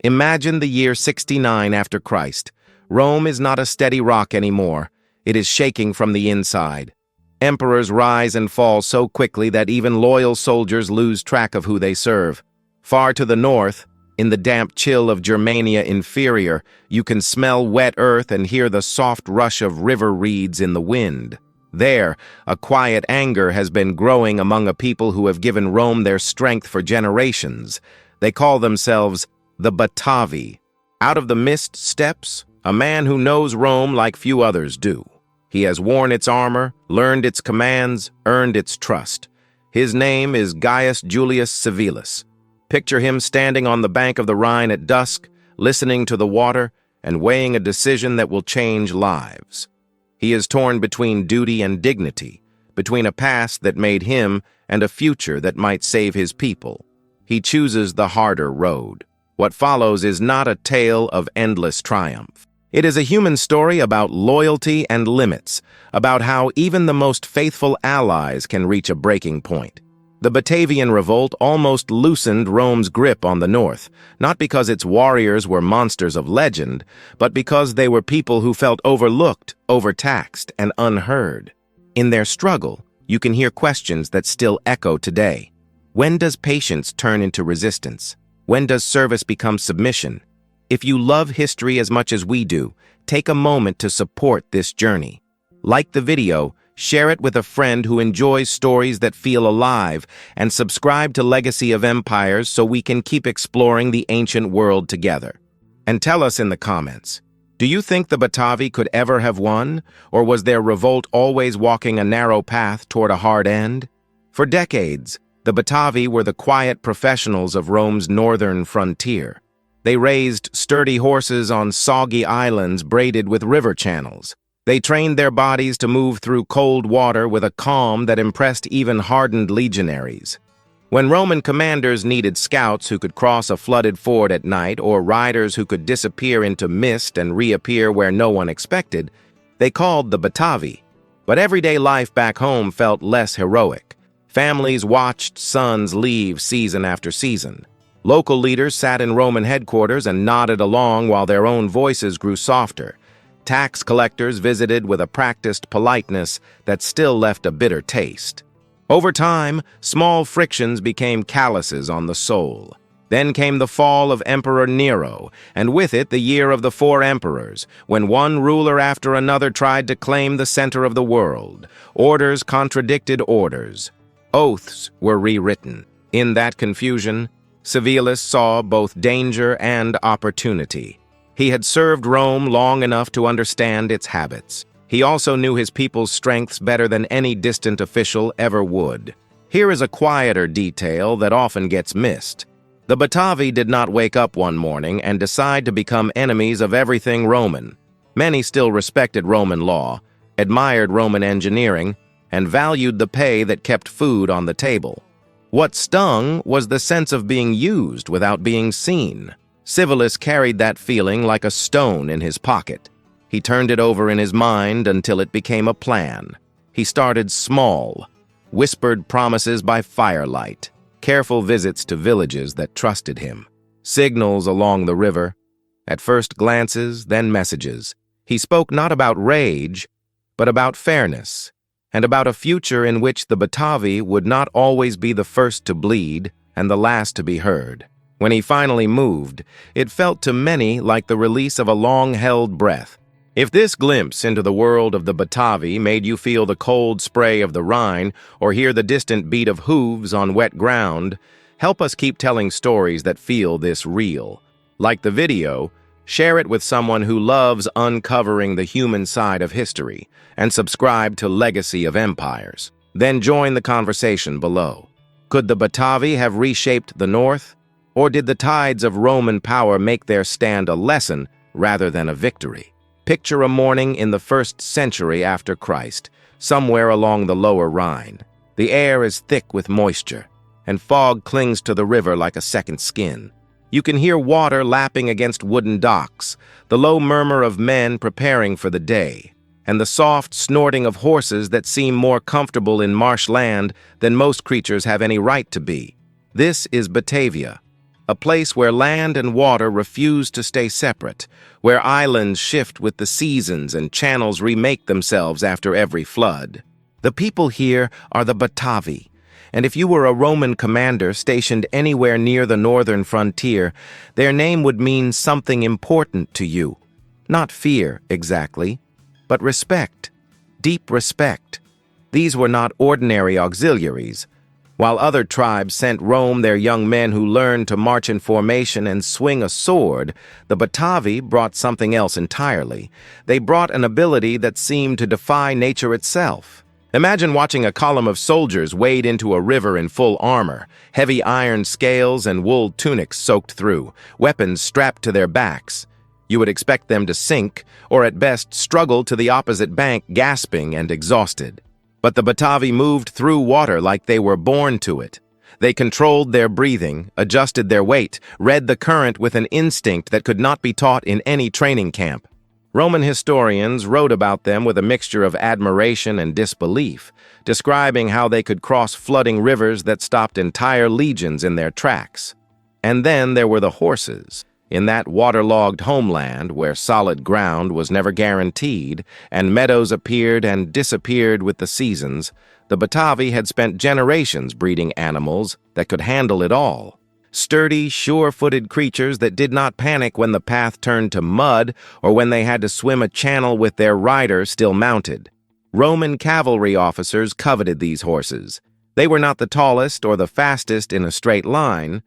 Imagine the year 69 after Christ. Rome is not a steady rock anymore. It is shaking from the inside. Emperors rise and fall so quickly that even loyal soldiers lose track of who they serve. Far to the north, in the damp chill of Germania Inferior, you can smell wet earth and hear the soft rush of river reeds in the wind. There, a quiet anger has been growing among a people who have given Rome their strength for generations. They call themselves the Batavi. Out of the mist steps a man who knows Rome like few others do. He has worn its armor, learned its commands, earned its trust. His name is Gaius Julius Civilis. Picture him standing on the bank of the Rhine at dusk, listening to the water and weighing a decision that will change lives. He is torn between duty and dignity, between a past that made him and a future that might save his people. He chooses the harder road. What follows is not a tale of endless triumph. It is a human story about loyalty and limits, about how even the most faithful allies can reach a breaking point. The Batavian Revolt almost loosened Rome's grip on the north, not because its warriors were monsters of legend, but because they were people who felt overlooked, overtaxed, and unheard. In their struggle, you can hear questions that still echo today. When does patience turn into resistance? When does service become submission? If you love history as much as we do, take a moment to support this journey. Like the video, share it with a friend who enjoys stories that feel alive, and subscribe to Legacy of Empires so we can keep exploring the ancient world together. And tell us in the comments, do you think the Batavi could ever have won, or was their revolt always walking a narrow path toward a hard end? For decades, the Batavi were the quiet professionals of Rome's northern frontier. They raised sturdy horses on soggy islands braided with river channels. They trained their bodies to move through cold water with a calm that impressed even hardened legionaries. When Roman commanders needed scouts who could cross a flooded ford at night, or riders who could disappear into mist and reappear where no one expected, they called the Batavi. But everyday life back home felt less heroic. Families watched sons leave season after season. Local leaders sat in Roman headquarters and nodded along while their own voices grew softer. Tax collectors visited with a practiced politeness that still left a bitter taste. Over time, small frictions became calluses on the soul. Then came the fall of Emperor Nero, and with it the year of the 4 emperors, when one ruler after another tried to claim the center of the world. Orders contradicted orders. Oaths were rewritten. In that confusion, Civilis saw both danger and opportunity. He had served Rome long enough to understand its habits. He also knew his people's strengths better than any distant official ever would. Here is a quieter detail that often gets missed. The Batavi did not wake up one morning and decide to become enemies of everything Roman. Many still respected Roman law, admired Roman engineering, and valued the pay that kept food on the table. What stung was the sense of being used without being seen. Civilis carried that feeling like a stone in his pocket. He turned it over in his mind until it became a plan. He started small, whispered promises by firelight, careful visits to villages that trusted him, signals along the river, at first glances, then messages. He spoke not about rage, but about fairness, and about a future in which the Batavi would not always be the first to bleed and the last to be heard. When he finally moved, it felt to many like the release of a long-held breath. If this glimpse into the world of the Batavi made you feel the cold spray of the Rhine or hear the distant beat of hooves on wet ground, help us keep telling stories that feel this real. Like the video, share it with someone who loves uncovering the human side of history, and subscribe to Legacy of Empires. Then join the conversation below. Could the Batavi have reshaped the North? Or did the tides of Roman power make their stand a lesson rather than a victory? Picture a morning in the 1st century after Christ, somewhere along the lower Rhine. The air is thick with moisture, and fog clings to the river like a second skin. You can hear water lapping against wooden docks, the low murmur of men preparing for the day, and the soft snorting of horses that seem more comfortable in marsh land than most creatures have any right to be. This is Batavia, a place where land and water refuse to stay separate, where islands shift with the seasons and channels remake themselves after every flood. The people here are the Batavi, and if you were a Roman commander stationed anywhere near the northern frontier, their name would mean something important to you. Not fear, exactly, but respect. Deep respect. These were not ordinary auxiliaries. While other tribes sent Rome their young men who learned to march in formation and swing a sword, the Batavi brought something else entirely. They brought an ability that seemed to defy nature itself. Imagine watching a column of soldiers wade into a river in full armor, heavy iron scales and wool tunics soaked through, weapons strapped to their backs. You would expect them to sink, or at best struggle to the opposite bank, gasping and exhausted. But the Batavi moved through water like they were born to it. They controlled their breathing, adjusted their weight, read the current with an instinct that could not be taught in any training camp. Roman historians wrote about them with a mixture of admiration and disbelief, describing how they could cross flooding rivers that stopped entire legions in their tracks. And then there were the horses. In that waterlogged homeland where solid ground was never guaranteed and meadows appeared and disappeared with the seasons, the Batavi had spent generations breeding animals that could handle it all. Sturdy, sure-footed creatures that did not panic when the path turned to mud or when they had to swim a channel with their rider still mounted. Roman cavalry officers coveted these horses. They were not the tallest or the fastest in a straight line,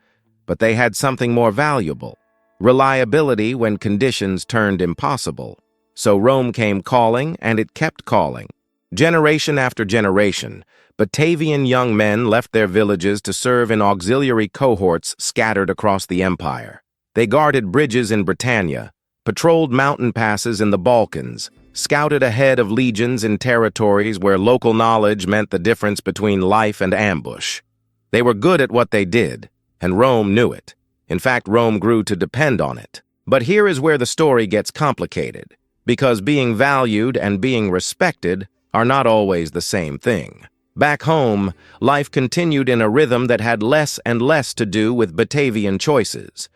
but they had something more valuable: reliability when conditions turned impossible. So Rome came calling, and it kept calling. Generation after generation, Batavian young men left their villages to serve in auxiliary cohorts scattered across the empire. They guarded bridges in Britannia, patrolled mountain passes in the Balkans, scouted ahead of legions in territories where local knowledge meant the difference between life and ambush. They were good at what they did, and Rome knew it. In fact, Rome grew to depend on it. But here is where the story gets complicated, because being valued and being respected are not always the same thing. Back home, life continued in a rhythm that had less and less to do with Batavian choices.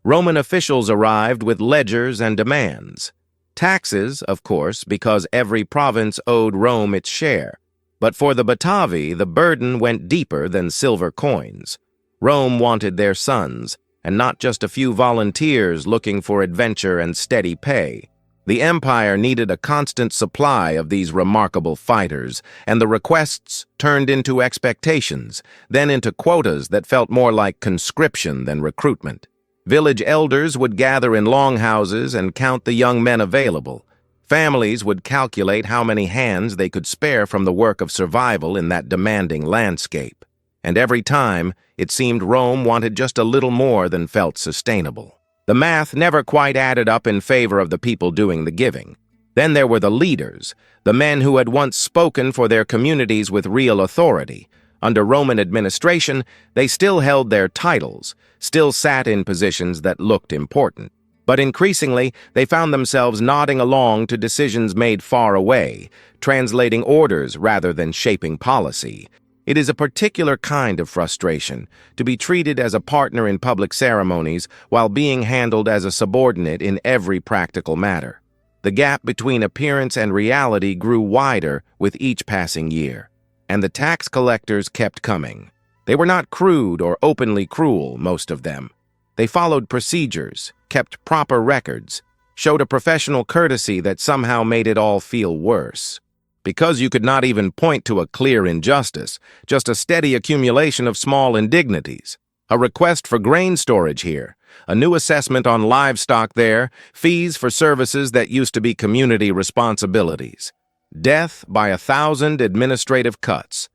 Roman officials arrived with ledgers and demands. Taxes, of course, because every province owed Rome its share. But for the Batavi, the burden went deeper than silver coins. Rome wanted their sons, and not just a few volunteers looking for adventure and steady pay. The empire needed a constant supply of these remarkable fighters, and the requests turned into expectations, then into quotas that felt more like conscription than recruitment. Village elders would gather in longhouses and count the young men available. Families would calculate how many hands they could spare from the work of survival in that demanding landscape. And every time, it seemed Rome wanted just a little more than felt sustainable. The math never quite added up in favor of the people doing the giving. Then there were the leaders, the men who had once spoken for their communities with real authority. Under Roman administration, they still held their titles, still sat in positions that looked important. But increasingly, they found themselves nodding along to decisions made far away, translating orders rather than shaping policy. It is a particular kind of frustration to be treated as a partner in public ceremonies while being handled as a subordinate in every practical matter. The gap between appearance and reality grew wider with each passing year, and the tax collectors kept coming. They were not crude or openly cruel, most of them. They followed procedures, kept proper records, showed a professional courtesy that somehow made it all feel worse. Because you could not even point to a clear injustice, just a steady accumulation of small indignities. A request for grain storage here, a new assessment on livestock there, fees for services that used to be community responsibilities. Death by 1,000 administrative cuts.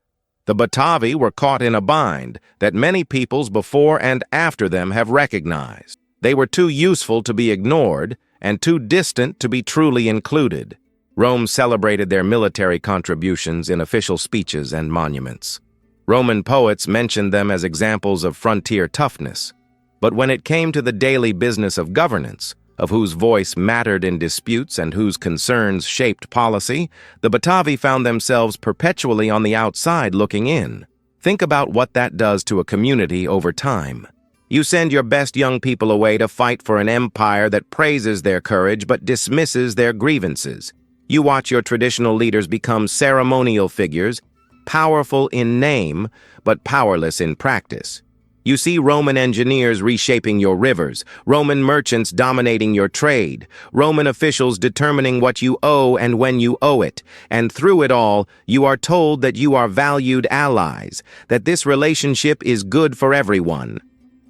The Batavi were caught in a bind that many peoples before and after them have recognized. They were too useful to be ignored and too distant to be truly included. Rome celebrated their military contributions in official speeches and monuments. Roman poets mentioned them as examples of frontier toughness. But when it came to the daily business of governance, of whose voice mattered in disputes and whose concerns shaped policy, the Batavi found themselves perpetually on the outside looking in. Think about what that does to a community over time. You send your best young people away to fight for an empire that praises their courage but dismisses their grievances. You watch your traditional leaders become ceremonial figures, powerful in name but powerless in practice. You see Roman engineers reshaping your rivers, Roman merchants dominating your trade, Roman officials determining what you owe and when you owe it, and through it all, you are told that you are valued allies, that this relationship is good for everyone.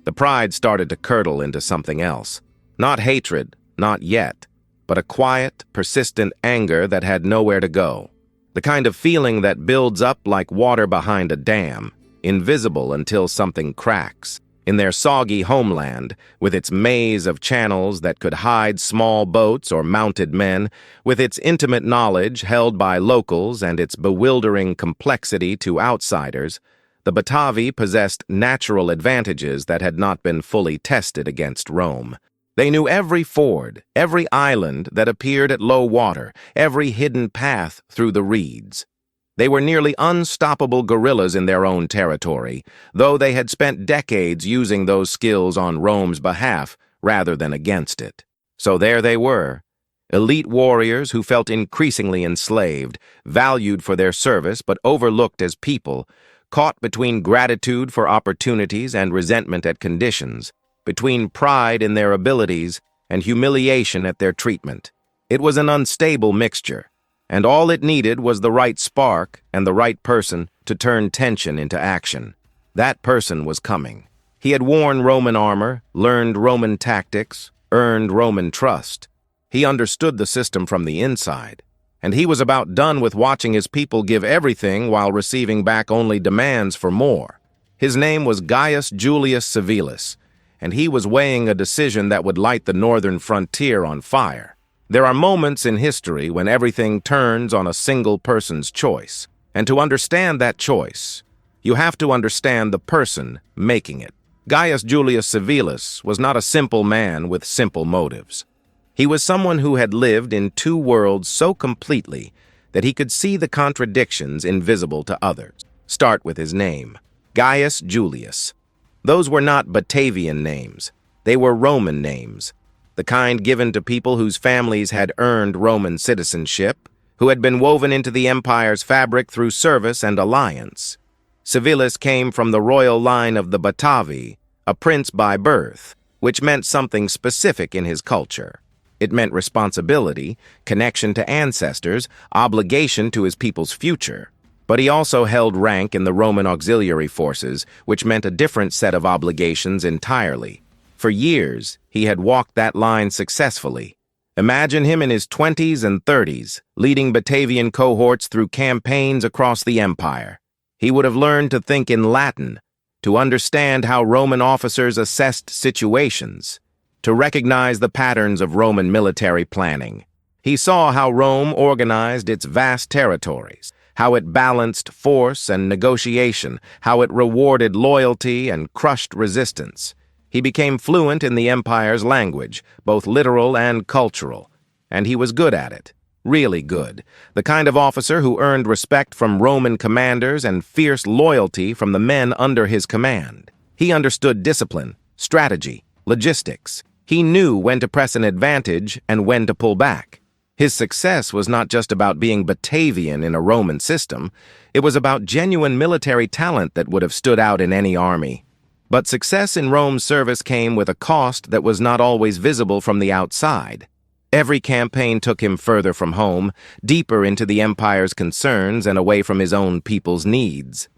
The pride started to curdle into something else. Not hatred, not yet, but a quiet, persistent anger that had nowhere to go. The kind of feeling that builds up like water behind a dam, invisible until something cracks. In their soggy homeland, with its maze of channels that could hide small boats or mounted men, with its intimate knowledge held by locals and its bewildering complexity to outsiders, the Batavi possessed natural advantages that had not been fully tested against Rome. They knew every ford, every island that appeared at low water, every hidden path through the reeds. They were nearly unstoppable guerrillas in their own territory, though they had spent decades using those skills on Rome's behalf rather than against it. So there they were, elite warriors who felt increasingly enslaved, valued for their service but overlooked as people, caught between gratitude for opportunities and resentment at conditions, between pride in their abilities and humiliation at their treatment. It was an unstable mixture, and all it needed was the right spark and the right person to turn tension into action. That person was coming. He had worn Roman armor, learned Roman tactics, earned Roman trust. He understood the system from the inside, and he was about done with watching his people give everything while receiving back only demands for more. His name was Gaius Julius Civilis, and he was weighing a decision that would light the northern frontier on fire. There are moments in history when everything turns on a single person's choice, and to understand that choice, you have to understand the person making it. Gaius Julius Civilis was not a simple man with simple motives. He was someone who had lived in two worlds so completely that he could see the contradictions invisible to others. Start with his name, Gaius Julius. Those were not Batavian names. They were Roman names, the kind given to people whose families had earned Roman citizenship, who had been woven into the empire's fabric through service and alliance. Civilis came from the royal line of the Batavi, a prince by birth, which meant something specific in his culture. It meant responsibility, connection to ancestors, obligation to his people's future. But he also held rank in the Roman auxiliary forces, which meant a different set of obligations entirely. For years, he had walked that line successfully. Imagine him in his 20s and 30s, leading Batavian cohorts through campaigns across the empire. He would have learned to think in Latin, to understand how Roman officers assessed situations, to recognize the patterns of Roman military planning. He saw how Rome organized its vast territories, how it balanced force and negotiation, how it rewarded loyalty and crushed resistance. He became fluent in the empire's language, both literal and cultural, and he was good at it, really good, the kind of officer who earned respect from Roman commanders and fierce loyalty from the men under his command. He understood discipline, strategy, logistics. He knew when to press an advantage and when to pull back. His success was not just about being Batavian in a Roman system. It was about genuine military talent that would have stood out in any army. But success in Rome's service came with a cost that was not always visible from the outside. Every campaign took him further from home, deeper into the empire's concerns and away from his own people's needs.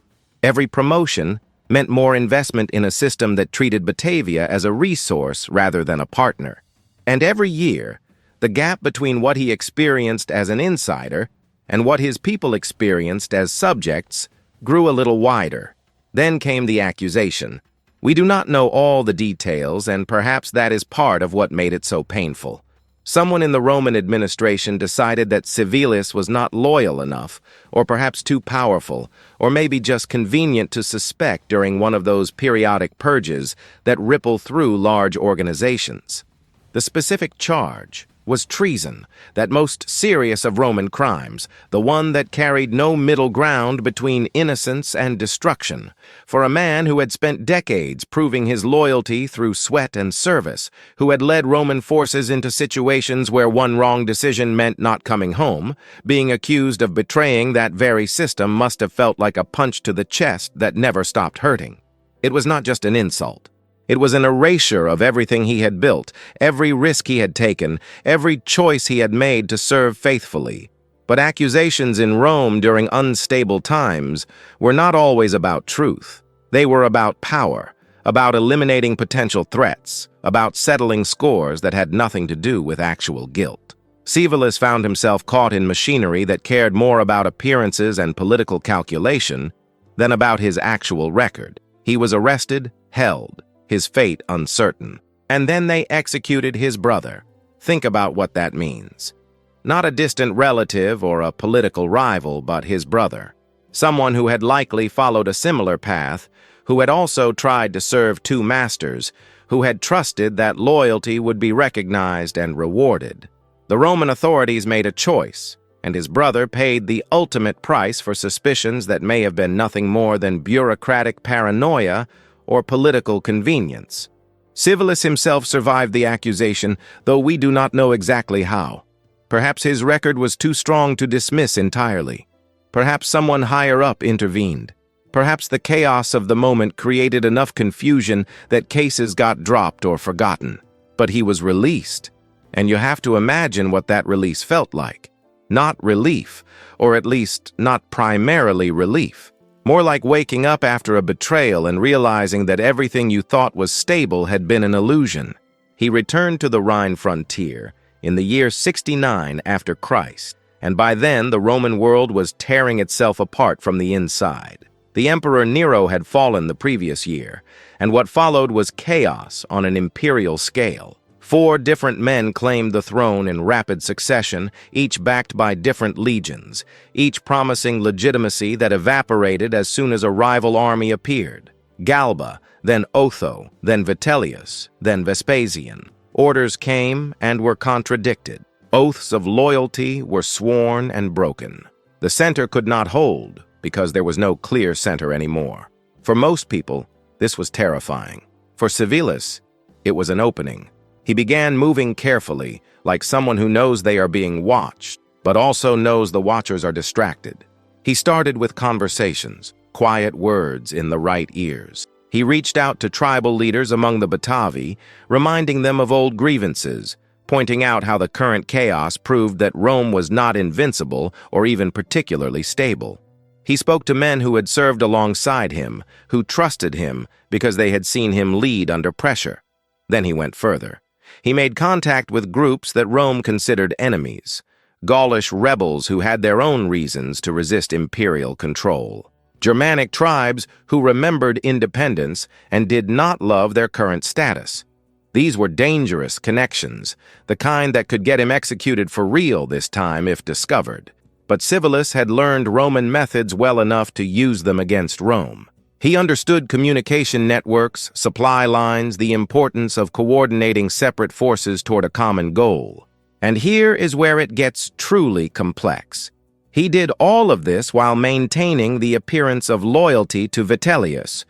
Every promotion meant more investment in a system that treated Batavia as a resource rather than a partner. And every year, the gap between what he experienced as an insider and what his people experienced as subjects grew a little wider. Then came the accusation. We do not know all the details, and perhaps that is part of what made it so painful. Someone in the Roman administration decided that Civilis was not loyal enough, or perhaps too powerful, or maybe just convenient to suspect during one of those periodic purges that ripple through large organizations. The specific charge was treason, that most serious of Roman crimes, the one that carried no middle ground between innocence and destruction. For a man who had spent decades proving his loyalty through sweat and service, who had led Roman forces into situations where one wrong decision meant not coming home, being accused of betraying that very system must have felt like a punch to the chest that never stopped hurting. It was not just an insult. It was an erasure of everything he had built, every risk he had taken, every choice he had made to serve faithfully. But accusations in Rome during unstable times were not always about truth. They were about power, about eliminating potential threats, about settling scores that had nothing to do with actual guilt. Civilis found himself caught in machinery that cared more about appearances and political calculation than about his actual record. He was arrested, held, his fate uncertain. And then they executed his brother. Think about what that means. Not a distant relative or a political rival, but his brother. Someone who had likely followed a similar path, who had also tried to serve two masters, who had trusted that loyalty would be recognized and rewarded. The Roman authorities made a choice, and his brother paid the ultimate price for suspicions that may have been nothing more than bureaucratic paranoia or political convenience. Civilis himself survived the accusation, though we do not know exactly how. Perhaps his record was too strong to dismiss entirely. Perhaps someone higher up intervened. Perhaps the chaos of the moment created enough confusion that cases got dropped or forgotten. But he was released, and you have to imagine what that release felt like. Not relief, or at least not primarily relief. More like waking up after a betrayal and realizing that everything you thought was stable had been an illusion. He returned to the Rhine frontier in the year 69 after Christ, and by then the Roman world was tearing itself apart from the inside. The Emperor Nero had fallen the previous year, and what followed was chaos on an imperial scale. 4 different men claimed the throne in rapid succession, each backed by different legions, each promising legitimacy that evaporated as soon as a rival army appeared. Galba, then Otho, then Vitellius, then Vespasian. Orders came and were contradicted. Oaths of loyalty were sworn and broken. The center could not hold because there was no clear center anymore. For most people, this was terrifying. For Civilis, it was an opening. He began moving carefully, like someone who knows they are being watched, but also knows the watchers are distracted. He started with conversations, quiet words in the right ears. He reached out to tribal leaders among the Batavi, reminding them of old grievances, pointing out how the current chaos proved that Rome was not invincible or even particularly stable. He spoke to men who had served alongside him, who trusted him because they had seen him lead under pressure. Then he went further. He made contact with groups that Rome considered enemies, Gaulish rebels who had their own reasons to resist imperial control, Germanic tribes who remembered independence and did not love their current status. These were dangerous connections, the kind that could get him executed for real this time if discovered. But Civilis had learned Roman methods well enough to use them against Rome. He understood communication networks, supply lines, the importance of coordinating separate forces toward a common goal. And here is where it gets truly complex. He did all of this while maintaining the appearance of loyalty to Vitellius,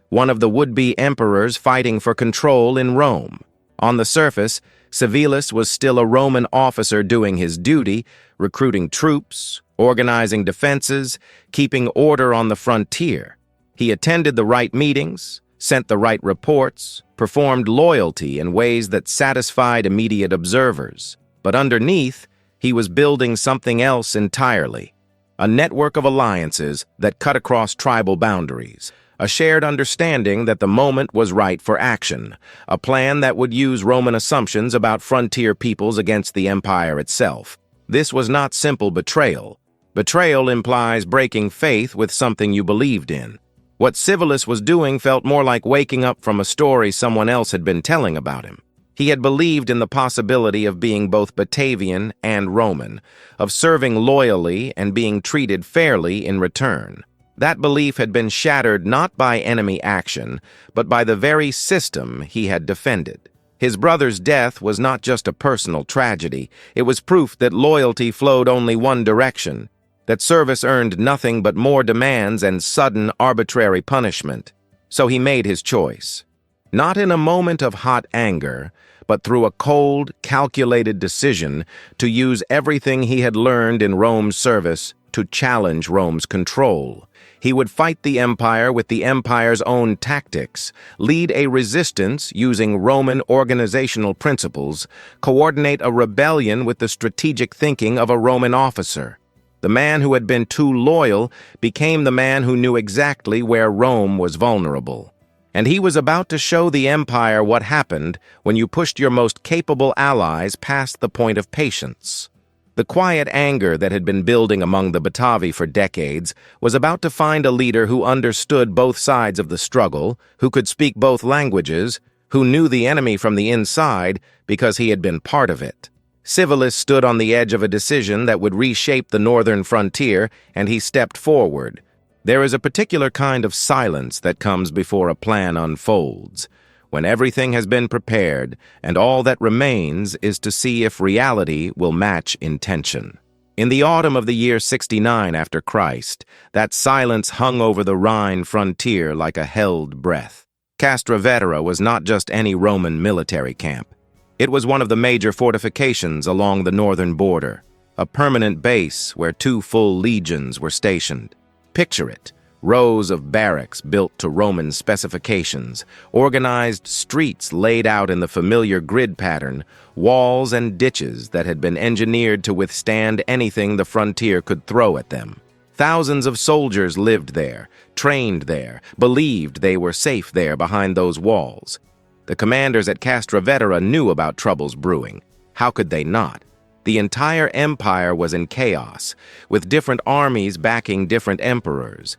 one of the would-be emperors fighting for control in Rome. On the surface, Civilis was still a Roman officer doing his duty, recruiting troops, organizing defenses, keeping order on the frontier. He attended the right meetings, sent the right reports, performed loyalty in ways that satisfied immediate observers. But underneath, he was building something else entirely, a network of alliances that cut across tribal boundaries, a shared understanding that the moment was right for action, a plan that would use Roman assumptions about frontier peoples against the empire itself. This was not simple betrayal. Betrayal implies breaking faith with something you believed in. What Civilis was doing felt more like waking up from a story someone else had been telling about him. He had believed in the possibility of being both Batavian and Roman, of serving loyally and being treated fairly in return. That belief had been shattered not by enemy action, but by the very system he had defended. His brother's death was not just a personal tragedy. It was proof that loyalty flowed only one direction, that service earned nothing but more demands and sudden, arbitrary punishment. So he made his choice. Not in a moment of hot anger, but through a cold, calculated decision to use everything he had learned in Rome's service to challenge Rome's control. He would fight the empire with the empire's own tactics, lead a resistance using Roman organizational principles, coordinate a rebellion with the strategic thinking of a Roman officer. The man who had been too loyal became the man who knew exactly where Rome was vulnerable. And he was about to show the empire what happened when you pushed your most capable allies past the point of patience. The quiet anger that had been building among the Batavi for decades was about to find a leader who understood both sides of the struggle, who could speak both languages, who knew the enemy from the inside because he had been part of it. Civilis stood on the edge of a decision that would reshape the northern frontier, and he stepped forward. There is a particular kind of silence that comes before a plan unfolds, when everything has been prepared, and all that remains is to see if reality will match intention. In the autumn of the year 69 after Christ, that silence hung over the Rhine frontier like a held breath. Castra Vetera was not just any Roman military camp. It was one of the major fortifications along the northern border, a permanent base where 2 full legions were stationed. Picture it. Rows of barracks built to Roman specifications, organized streets laid out in the familiar grid pattern, walls and ditches that had been engineered to withstand anything the frontier could throw at them. Thousands of soldiers lived there, trained there, believed they were safe there behind those walls. The commanders at Castra Vetera knew about troubles brewing. How could they not? The entire empire was in chaos, with different armies backing different emperors.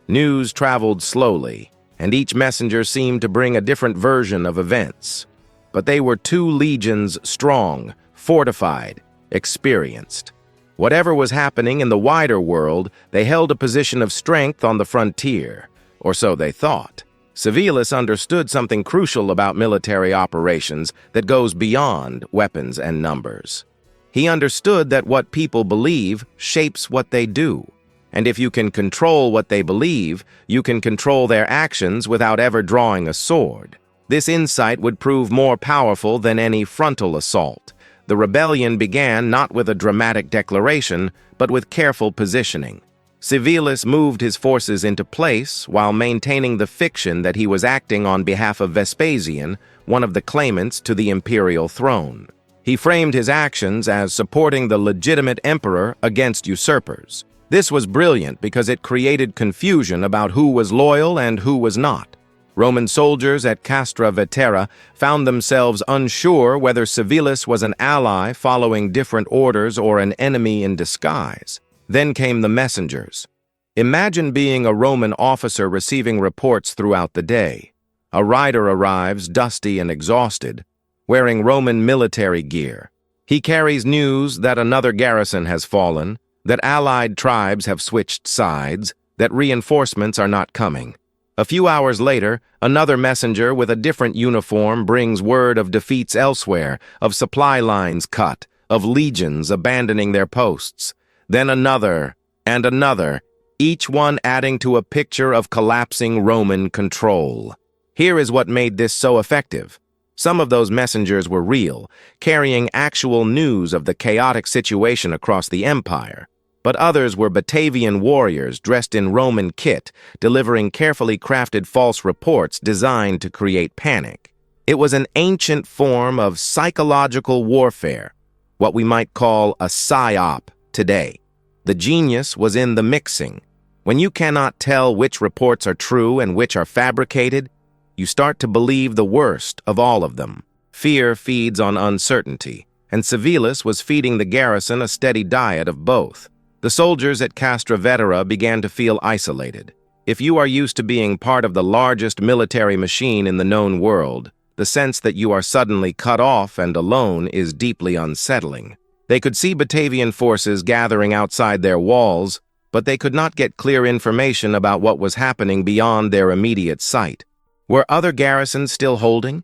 News traveled slowly, and each messenger seemed to bring a different version of events. But they were 2 legions strong, fortified, experienced. Whatever was happening in the wider world, they held a position of strength on the frontier, or so they thought. Civilis understood something crucial about military operations that goes beyond weapons and numbers. He understood that what people believe shapes what they do. And if you can control what they believe, you can control their actions without ever drawing a sword. This insight would prove more powerful than any frontal assault. The rebellion began not with a dramatic declaration, but with careful positioning. Civilis moved his forces into place while maintaining the fiction that he was acting on behalf of Vespasian, one of the claimants to the imperial throne. He framed his actions as supporting the legitimate emperor against usurpers. This was brilliant because it created confusion about who was loyal and who was not. Roman soldiers at Castra Vetera found themselves unsure whether Civilis was an ally following different orders or an enemy in disguise. Then came the messengers. Imagine being a Roman officer receiving reports throughout the day. A rider arrives, dusty and exhausted, wearing Roman military gear. He carries news that another garrison has fallen, that allied tribes have switched sides, that reinforcements are not coming. A few hours later, another messenger with a different uniform brings word of defeats elsewhere, of supply lines cut, of legions abandoning their posts. Then another, and another, each one adding to a picture of collapsing Roman control. Here is what made this so effective. Some of those messengers were real, carrying actual news of the chaotic situation across the empire. But others were Batavian warriors dressed in Roman kit, delivering carefully crafted false reports designed to create panic. It was an ancient form of psychological warfare, what we might call a psyop today. The genius was in the mixing. When you cannot tell which reports are true and which are fabricated, you start to believe the worst of all of them. Fear feeds on uncertainty, and Civilis was feeding the garrison a steady diet of both. The soldiers at Castra Vetera began to feel isolated. If you are used to being part of the largest military machine in the known world, the sense that you are suddenly cut off and alone is deeply unsettling. They could see Batavian forces gathering outside their walls, but they could not get clear information about what was happening beyond their immediate sight. Were other garrisons still holding?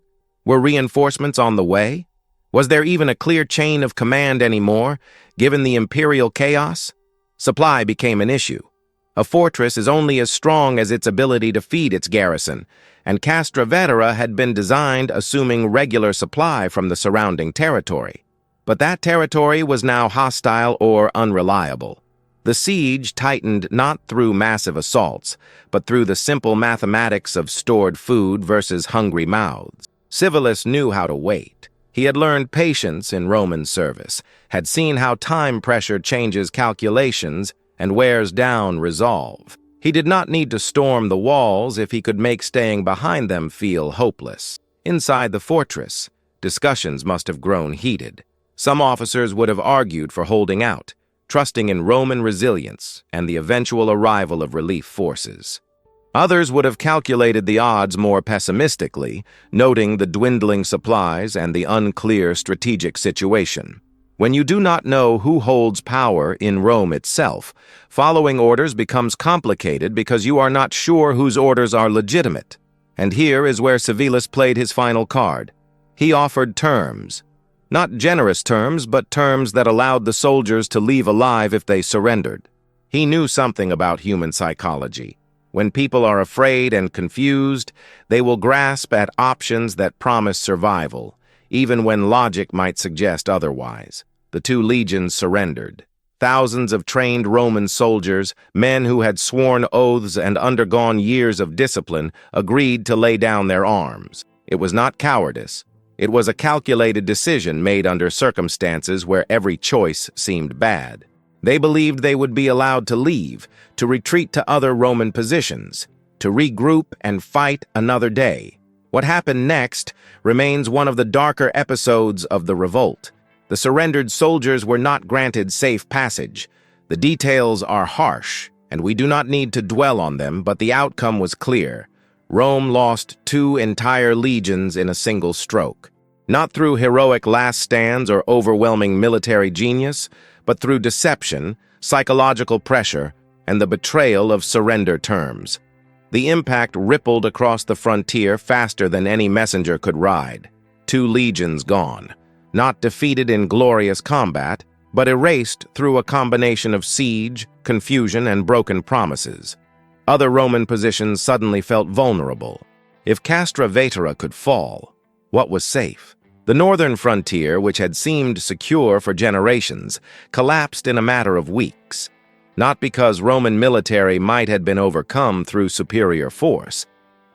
Were reinforcements on the way? Was there even a clear chain of command anymore, given the imperial chaos? Supply became an issue. A fortress is only as strong as its ability to feed its garrison, and Castra Vetera had been designed assuming regular supply from the surrounding territory. But that territory was now hostile or unreliable. The siege tightened not through massive assaults, but through the simple mathematics of stored food versus hungry mouths. Civilis knew how to wait. He had learned patience in Roman service, had seen how time pressure changes calculations and wears down resolve. He did not need to storm the walls if he could make staying behind them feel hopeless. Inside the fortress, discussions must have grown heated. Some officers would have argued for holding out, trusting in Roman resilience and the eventual arrival of relief forces. Others would have calculated the odds more pessimistically, noting the dwindling supplies and the unclear strategic situation. When you do not know who holds power in Rome itself, following orders becomes complicated because you are not sure whose orders are legitimate. And here is where Civilis played his final card. He offered terms. Not generous terms, but terms that allowed the soldiers to leave alive if they surrendered. He knew something about human psychology. When people are afraid and confused, they will grasp at options that promise survival, even when logic might suggest otherwise. The two legions surrendered. Thousands of trained Roman soldiers, men who had sworn oaths and undergone years of discipline, agreed to lay down their arms. It was not cowardice. It was a calculated decision made under circumstances where every choice seemed bad. They believed they would be allowed to leave, to retreat to other Roman positions, to regroup and fight another day. What happened next remains one of the darker episodes of the revolt. The surrendered soldiers were not granted safe passage. The details are harsh, and we do not need to dwell on them, but the outcome was clear. Rome lost 2 entire legions in a single stroke. Not through heroic last stands or overwhelming military genius, but through deception, psychological pressure, and the betrayal of surrender terms. The impact rippled across the frontier faster than any messenger could ride. 2 legions gone. Not defeated in glorious combat, but erased through a combination of siege, confusion, and broken promises. Other Roman positions suddenly felt vulnerable. If Castra Vetera could fall, what was safe? The northern frontier, which had seemed secure for generations, collapsed in a matter of weeks. Not because Roman military might have been overcome through superior force,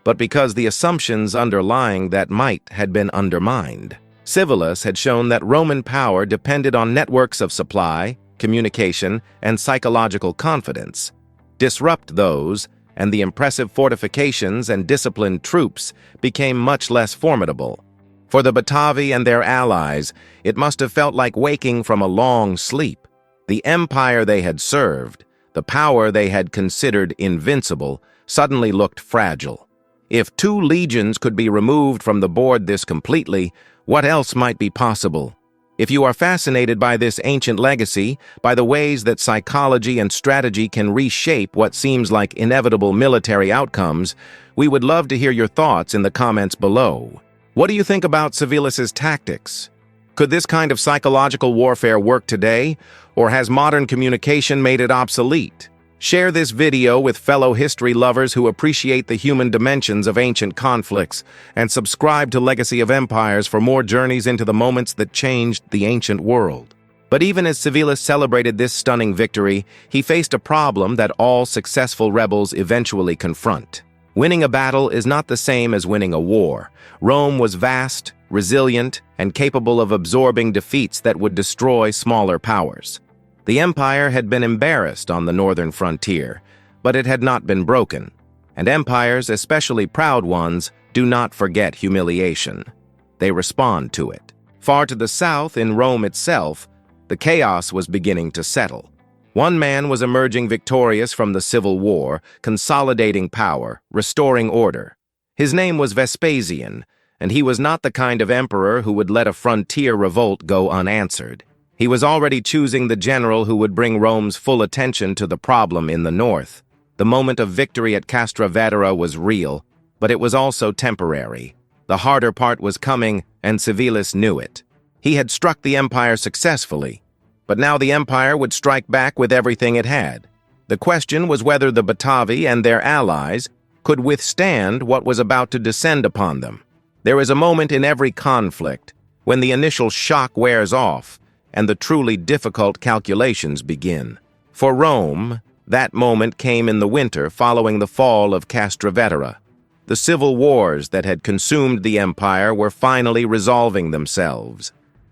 but because the assumptions underlying that might had been undermined. Civilis had shown that Roman power depended on networks of supply, communication, and psychological confidence. Disrupt those, and the impressive fortifications and disciplined troops became much less formidable. For the Batavi and their allies, it must have felt like waking from a long sleep. The empire they had served, the power they had considered invincible, suddenly looked fragile. If 2 legions could be removed from the board this completely, what else might be possible? If you are fascinated by this ancient legacy, by the ways that psychology and strategy can reshape what seems like inevitable military outcomes, we would love to hear your thoughts in the comments below. What do you think about Civilis's tactics? Could this kind of psychological warfare work today, or has modern communication made it obsolete? Share this video with fellow history lovers who appreciate the human dimensions of ancient conflicts, and subscribe to Legacy of Empires for more journeys into the moments that changed the ancient world. But even as Civilis celebrated this stunning victory, he faced a problem that all successful rebels eventually confront. Winning a battle is not the same as winning a war. Rome was vast, resilient, and capable of absorbing defeats that would destroy smaller powers. The empire had been embarrassed on the northern frontier, but it had not been broken. And empires, especially proud ones, do not forget humiliation. They respond to it. Far to the south, in Rome itself, the chaos was beginning to settle. One man was emerging victorious from the civil war, consolidating power, restoring order. His name was Vespasian, and he was not the kind of emperor who would let a frontier revolt go unanswered. He was already choosing the general who would bring Rome's full attention to the problem in the north. The moment of victory at Castra Vetera was real, but it was also temporary. The The harder part was coming, and Civilis knew it. He had struck the empire successfully, but now the empire would strike back with everything it had. The question was whether the Batavi and their allies could withstand what was about to descend upon them. There is a moment in every conflict when the initial shock wears off and the truly difficult calculations begin. For Rome, that moment came in the winter following the fall of Castra Vetera. The civil wars that had consumed the empire were finally resolving themselves.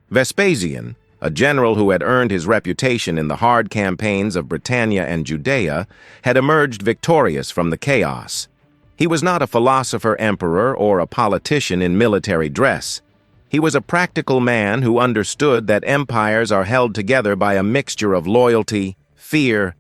Vespasian, a general who had earned his reputation in the hard campaigns of Britannia and Judea, had emerged victorious from the chaos. He was not a philosopher emperor or a politician in military dress. He was a practical man who understood that empires are held together by a mixture of loyalty, fear,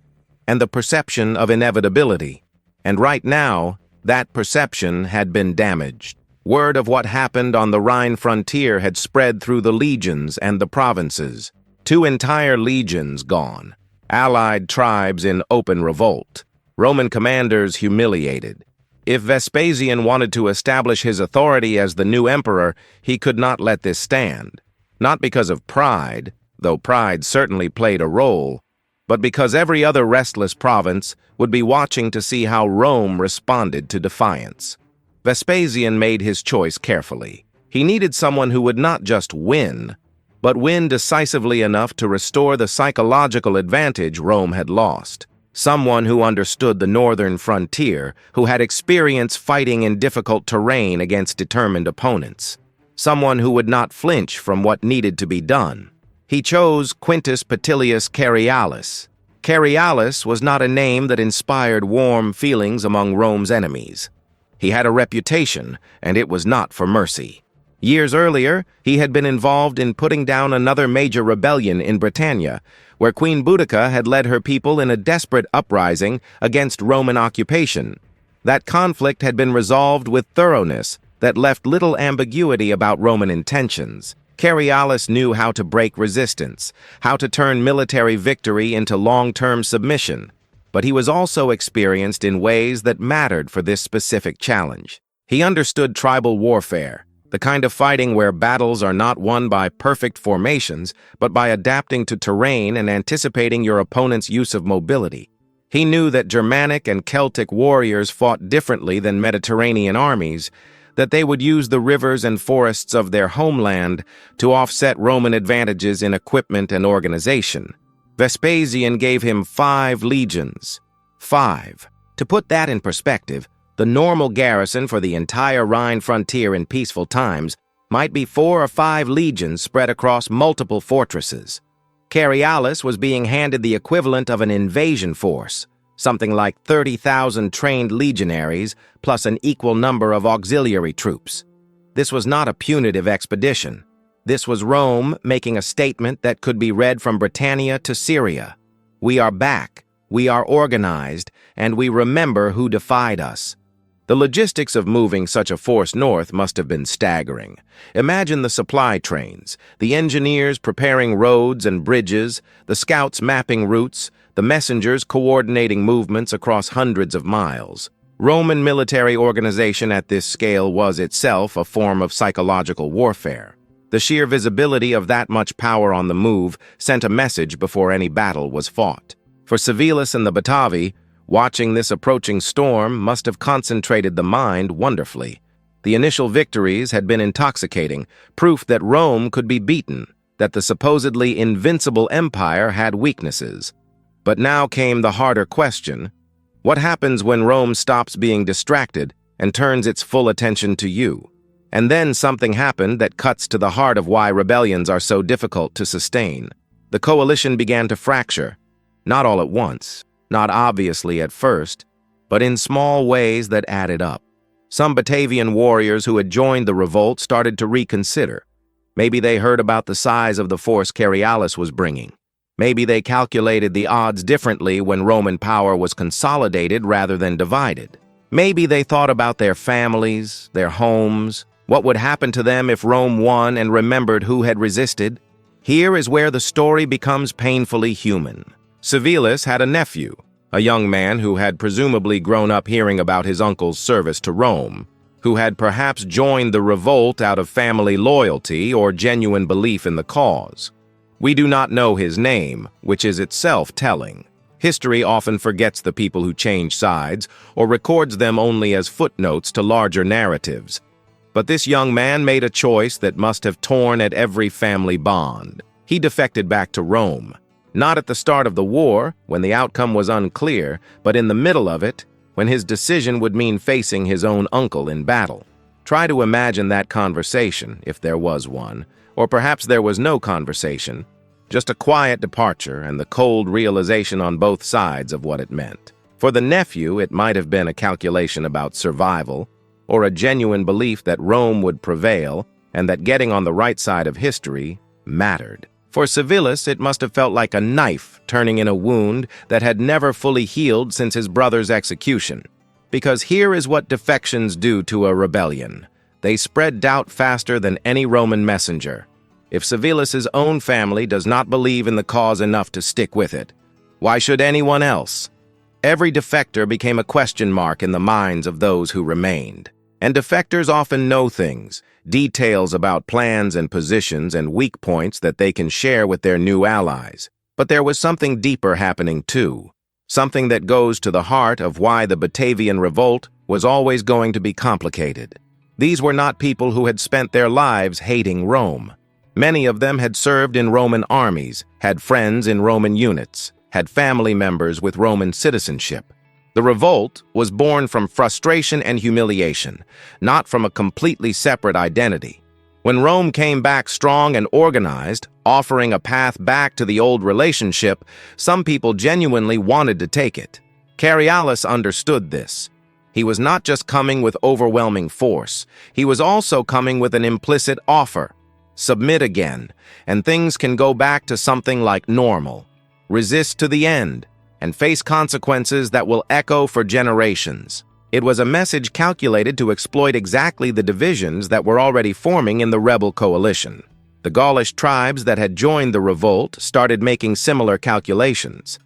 and the perception of inevitability. And right now, that perception had been damaged. Word of what happened on the Rhine frontier had spread through the legions and the provinces. 2 entire legions gone. Allied tribes in open revolt. Roman commanders humiliated. If Vespasian wanted to establish his authority as the new emperor, he could not let this stand. Not because of pride, though pride certainly played a role, but because every other restless province would be watching to see how Rome responded to defiance. Vespasian made his choice carefully. He needed someone who would not just win, but win decisively enough to restore the psychological advantage Rome had lost. Someone who understood the northern frontier, who had experience fighting in difficult terrain against determined opponents. Someone who would not flinch from what needed to be done. He chose Quintus Petilius Carialis. Carialis was not a name that inspired warm feelings among Rome's enemies. He had a reputation, and it was not for mercy. Years earlier, he had been involved in putting down another major rebellion in Britannia, where Queen Boudica had led her people in a desperate uprising against Roman occupation. That conflict had been resolved with thoroughness that left little ambiguity about Roman intentions. Carialis knew how to break resistance, how to turn military victory into long-term submission, but he was also experienced in ways that mattered for this specific challenge. He understood tribal warfare, the kind of fighting where battles are not won by perfect formations, but by adapting to terrain and anticipating your opponent's use of mobility. He knew that Germanic and Celtic warriors fought differently than Mediterranean armies, that they would use the rivers and forests of their homeland to offset Roman advantages in equipment and organization. Vespasian gave him 5 legions. 5. To put that in perspective, the normal garrison for the entire Rhine frontier in peaceful times might be 4 or 5 legions spread across multiple fortresses. Carialis was being handed the equivalent of an invasion force, something like 30,000 trained legionaries plus an equal number of auxiliary troops. This was not a punitive expedition. This was Rome making a statement that could be read from Britannia to Syria. We are back, we are organized, and we remember who defied us. The logistics of moving such a force north must have been staggering. Imagine the supply trains, the engineers preparing roads and bridges, the scouts mapping routes, the messengers coordinating movements across hundreds of miles. Roman military organization at this scale was itself a form of psychological warfare. The sheer visibility of that much power on the move sent a message before any battle was fought. For Civilis and the Batavi, watching this approaching storm must have concentrated the mind wonderfully. The initial victories had been intoxicating, proof that Rome could be beaten, that the supposedly invincible empire had weaknesses. But now came the harder question. What happens when Rome stops being distracted and turns its full attention to you? And then something happened that cuts to the heart of why rebellions are so difficult to sustain. The coalition began to fracture, not all at once, not obviously at first, but in small ways that added up. Some Batavian warriors who had joined the revolt started to reconsider. Maybe they heard about the size of the force Carialis was bringing. Maybe they calculated the odds differently when Roman power was consolidated rather than divided. Maybe they thought about their families, their homes, what would happen to them if Rome won and remembered who had resisted. Here is where the story becomes painfully human. Civilis had a nephew, a young man who had presumably grown up hearing about his uncle's service to Rome. who had perhaps joined the revolt out of family loyalty or genuine belief in the cause. We do not know his name, which is itself telling. History often forgets the people who change sides or records them only as footnotes to larger narratives. But this young man made a choice that must have torn at every family bond. He defected back to Rome, not at the start of the war, when the outcome was unclear, but in the middle of it, when his decision would mean facing his own uncle in battle. Try to imagine that conversation, if there was one, or perhaps there was no conversation, just a quiet departure and the cold realization on both sides of what it meant. For the nephew, it might have been a calculation about survival, or a genuine belief that Rome would prevail and that getting on the right side of history mattered. For Civilis, it must have felt like a knife turning in a wound that had never fully healed since his brother's execution. Because here is what defections do to a rebellion. They spread doubt faster than any Roman messenger. If Civilis's own family does not believe in the cause enough to stick with it, why should anyone else? Every defector became a question mark in the minds of those who remained. And defectors often know things, details about plans and positions and weak points that they can share with their new allies. But there was something deeper happening too, something that goes to the heart of why the Batavian Revolt was always going to be complicated. These were not people who had spent their lives hating Rome. Many of them had served in Roman armies, had friends in Roman units, had family members with Roman citizenship. The revolt was born from frustration and humiliation, not from a completely separate identity. When Rome came back strong and organized, offering a path back to the old relationship, some people genuinely wanted to take it. Carialis understood this. He was not just coming with overwhelming force, he was also coming with an implicit offer. Submit again, and things can go back to something like normal. Resist to the end, and face consequences that will echo for generations. It was a message calculated to exploit exactly the divisions that were already forming in the rebel coalition. The Gaulish tribes that had joined the revolt started making similar calculations.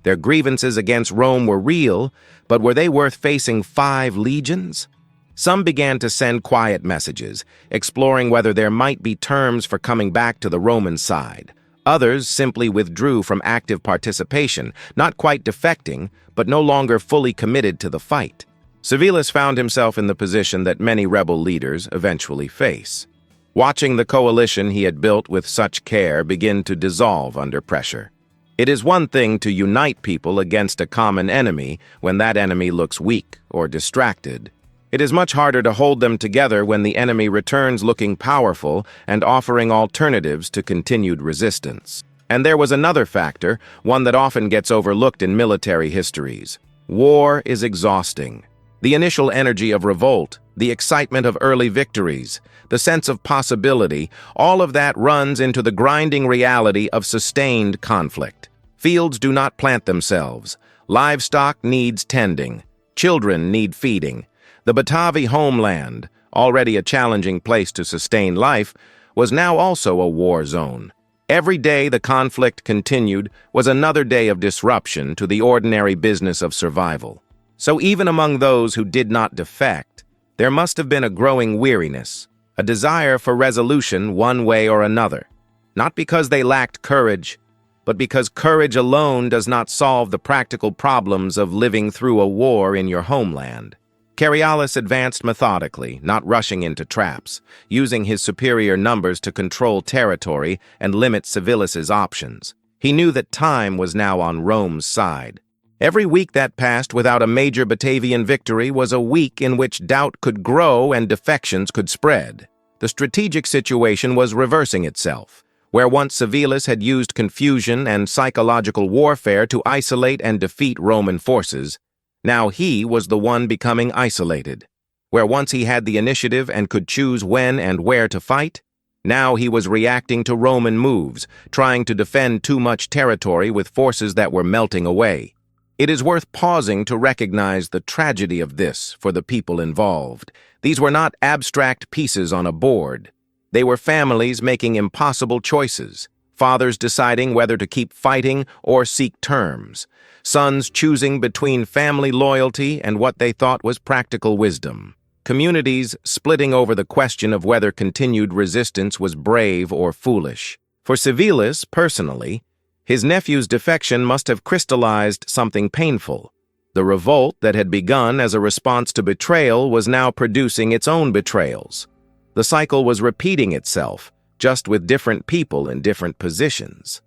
Their grievances against Rome were real, but were they worth facing 5 legions? Some began to send quiet messages, exploring whether there might be terms for coming back to the Roman side. Others simply withdrew from active participation, not quite defecting, but no longer fully committed to the fight. Civilis found himself in the position that many rebel leaders eventually face. Watching the coalition he had built with such care begin to dissolve under pressure. It is one thing to unite people against a common enemy when that enemy looks weak or distracted. It is much harder to hold them together when the enemy returns looking powerful and offering alternatives to continued resistance. And there was another factor, one that often gets overlooked in military histories. War is exhausting. The initial energy of revolt, the excitement of early victories, the sense of possibility, all of that runs into the grinding reality of sustained conflict. Fields do not plant themselves. Livestock needs tending. Children need feeding. The Batavian homeland, already a challenging place to sustain life, was now also a war zone. Every day the conflict continued was another day of disruption to the ordinary business of survival. So even among those who did not defect, there must have been a growing weariness, a desire for resolution one way or another. Not because they lacked courage, but because courage alone does not solve the practical problems of living through a war in your homeland. Carialis advanced methodically, not rushing into traps, using his superior numbers to control territory and limit Civilis's options. He knew that time was now on Rome's side. Every week that passed without a major Batavian victory was a week in which doubt could grow and defections could spread. The strategic situation was reversing itself. Where once Civilis had used confusion and psychological warfare to isolate and defeat Roman forces, now he was the one becoming isolated. Where once he had the initiative and could choose when and where to fight, now he was reacting to Roman moves, trying to defend too much territory with forces that were melting away. It is worth pausing to recognize the tragedy of this for the people involved. These were not abstract pieces on a board. They were families making impossible choices, fathers deciding whether to keep fighting or seek terms, sons choosing between family loyalty and what they thought was practical wisdom. communities splitting over the question of whether continued resistance was brave or foolish. For Civilis, personally, his nephew's defection must have crystallized something painful. The revolt that had begun as a response to betrayal was now producing its own betrayals. The cycle was repeating itself, just with different people in different positions.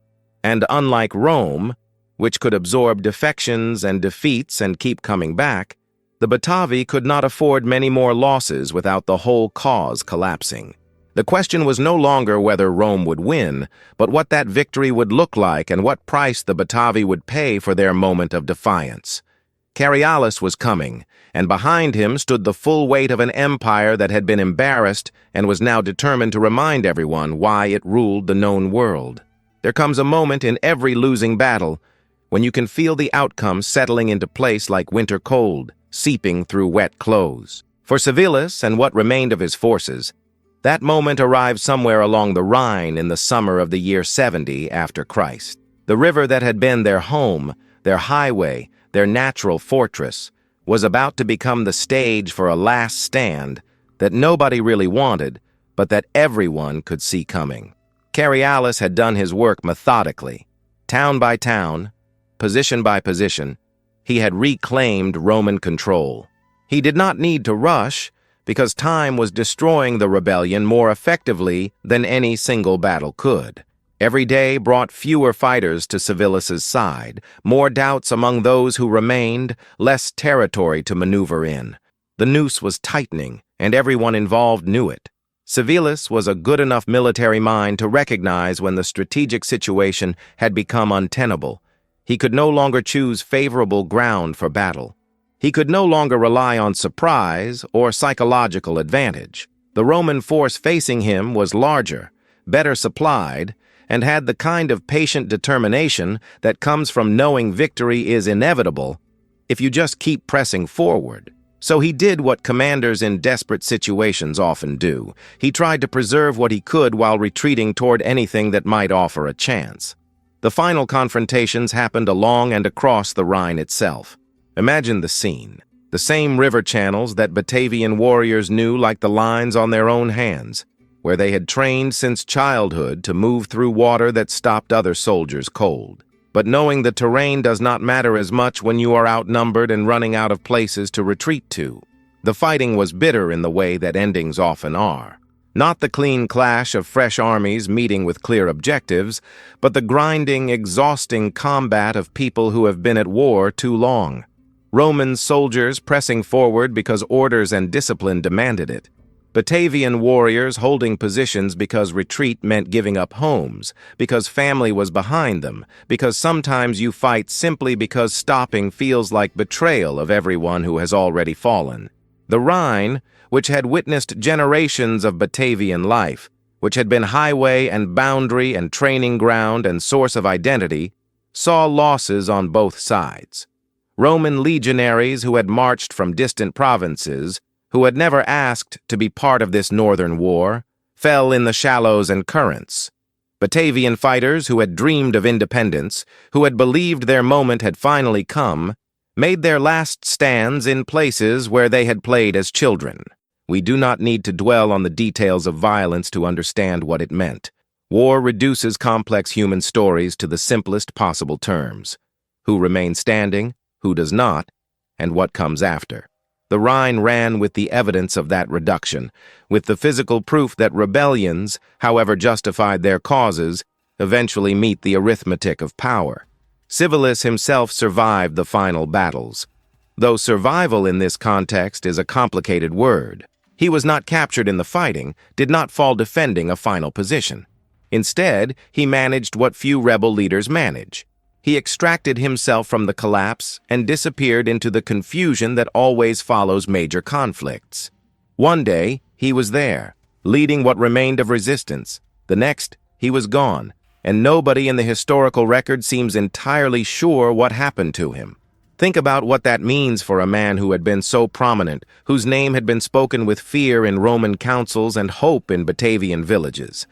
And unlike Rome, which could absorb defections and defeats and keep coming back, the Batavi could not afford many more losses without the whole cause collapsing. The question was no longer whether Rome would win, but what that victory would look like and what price the Batavi would pay for their moment of defiance. Carialis was coming, and behind him stood the full weight of an empire that had been embarrassed and was now determined to remind everyone why it ruled the known world. There comes a moment in every losing battle when you can feel the outcome settling into place like winter cold, seeping through wet clothes. For Civilis and what remained of his forces, that moment arrived somewhere along the Rhine in the summer of the year 70 after Christ. The river that had been their home, their highway, their natural fortress, was about to become the stage for a last stand that nobody really wanted, but that everyone could see coming. Carialis had done his work methodically. Town by town, position by position, he had reclaimed Roman control. He did not need to rush, because time was destroying the rebellion more effectively than any single battle could. Every day brought fewer fighters to Civilis's side, more doubts among those who remained, less territory to maneuver in. The noose was tightening, and everyone involved knew it. Civilis was a good enough military mind to recognize when the strategic situation had become untenable. He could no longer choose favorable ground for battle. He could no longer rely on surprise or psychological advantage. The Roman force facing him was larger, better supplied, and had the kind of patient determination that comes from knowing victory is inevitable if you just keep pressing forward. So he did what commanders in desperate situations often do. He tried to preserve what he could while retreating toward anything that might offer a chance. The final confrontations happened along and across the Rhine itself. Imagine the scene. The same river channels that Batavian warriors knew like the lines on their own hands, where they had trained since childhood to move through water that stopped other soldiers cold. But knowing the terrain does not matter as much when you are outnumbered and running out of places to retreat to. The fighting was bitter in the way that endings often are. Not the clean clash of fresh armies meeting with clear objectives, but the grinding, exhausting combat of people who have been at war too long. Roman soldiers pressing forward because orders and discipline demanded it. Batavian warriors holding positions because retreat meant giving up homes, because family was behind them, because sometimes you fight simply because stopping feels like betrayal of everyone who has already fallen. The Rhine, which had witnessed generations of Batavian life, which had been highway and boundary and training ground and source of identity, saw losses on both sides. Roman legionaries who had marched from distant provinces, who had never asked to be part of this northern war, fell in the shallows and currents. Batavian fighters who had dreamed of independence, who had believed their moment had finally come, made their last stands in places where they had played as children. We do not need to dwell on the details of violence to understand what it meant. War reduces complex human stories to the simplest possible terms. Who remains standing, who does not, and what comes after. The Rhine ran with the evidence of that reduction, with the physical proof that rebellions, however justified their causes, eventually meet the arithmetic of power. Civilis himself survived the final battles. Though survival in this context is a complicated word, he was not captured in the fighting, did not fall defending a final position. Instead, he managed what few rebel leaders manage. He extracted himself from the collapse and disappeared into the confusion that always follows major conflicts. One day, he was there, leading what remained of resistance. The next, he was gone, and nobody in the historical record seems entirely sure what happened to him. Think about what that means for a man who had been so prominent, whose name had been spoken with fear in Roman councils and hope in Batavian villages.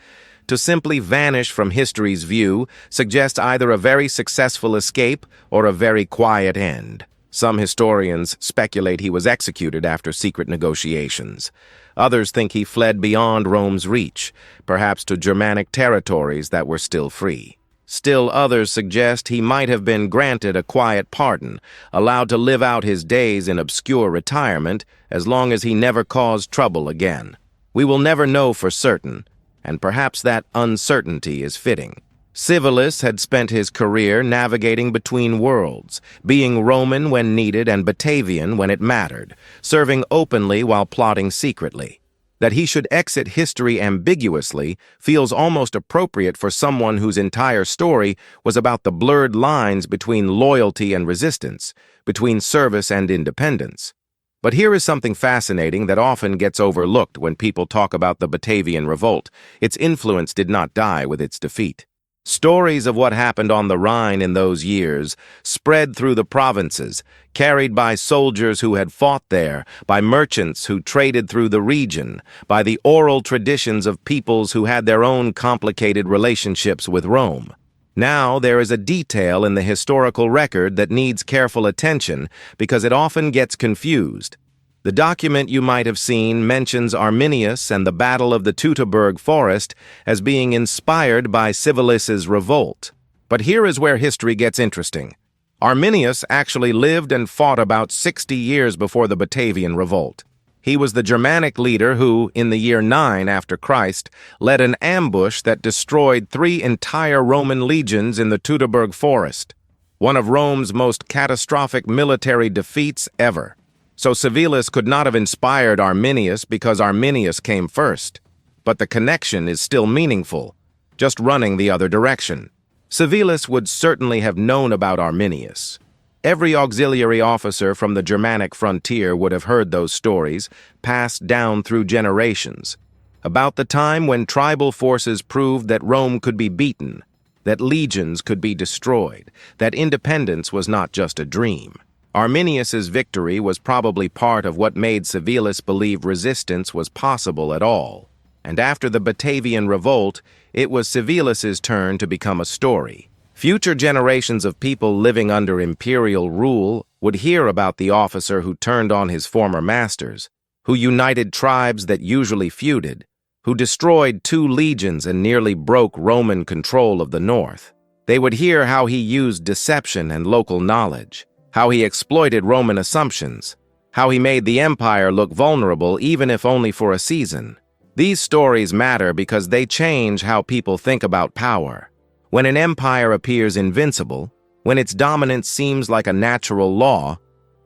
To simply vanish from history's view suggests either a very successful escape or a very quiet end. Some historians speculate he was executed after secret negotiations. Others think he fled beyond Rome's reach, perhaps to Germanic territories that were still free. Still others suggest he might have been granted a quiet pardon, allowed to live out his days in obscure retirement as long as he never caused trouble again. We will never know for certain, and perhaps that uncertainty is fitting. Civilis had spent his career navigating between worlds, being Roman when needed and Batavian when it mattered, serving openly while plotting secretly. That he should exit history ambiguously feels almost appropriate for someone whose entire story was about the blurred lines between loyalty and resistance, between service and independence. But here is something fascinating that often gets overlooked when people talk about the Batavian Revolt. Its influence did not die with its defeat. Stories of what happened on the Rhine in those years spread through the provinces, carried by soldiers who had fought there, by merchants who traded through the region, by the oral traditions of peoples who had their own complicated relationships with Rome. Now there is a detail in the historical record that needs careful attention because it often gets confused. The document you might have seen mentions Arminius and the Battle of the Teutoburg Forest as being inspired by Civilis's revolt. But here is where history gets interesting. Arminius actually lived and fought about 60 years before the Batavian Revolt. He was the Germanic leader who, in the year 9 after Christ, led an ambush that destroyed 3 entire Roman legions in the Teutoburg Forest, one of Rome's most catastrophic military defeats ever. So Civilis could not have inspired Arminius because Arminius came first. But the connection is still meaningful, just running the other direction. Civilis would certainly have known about Arminius. Every auxiliary officer from the Germanic frontier would have heard those stories, passed down through generations, about the time when tribal forces proved that Rome could be beaten, that legions could be destroyed, that independence was not just a dream. Arminius's victory was probably part of what made Civilis believe resistance was possible at all. And after the Batavian Revolt, it was Civilis's turn to become a story. Future generations of people living under imperial rule would hear about the officer who turned on his former masters, who united tribes that usually feuded, who destroyed 2 legions and nearly broke Roman control of the north. They would hear how he used deception and local knowledge, how he exploited Roman assumptions, how he made the empire look vulnerable even if only for a season. These stories matter because they change how people think about power. When an empire appears invincible, when its dominance seems like a natural law,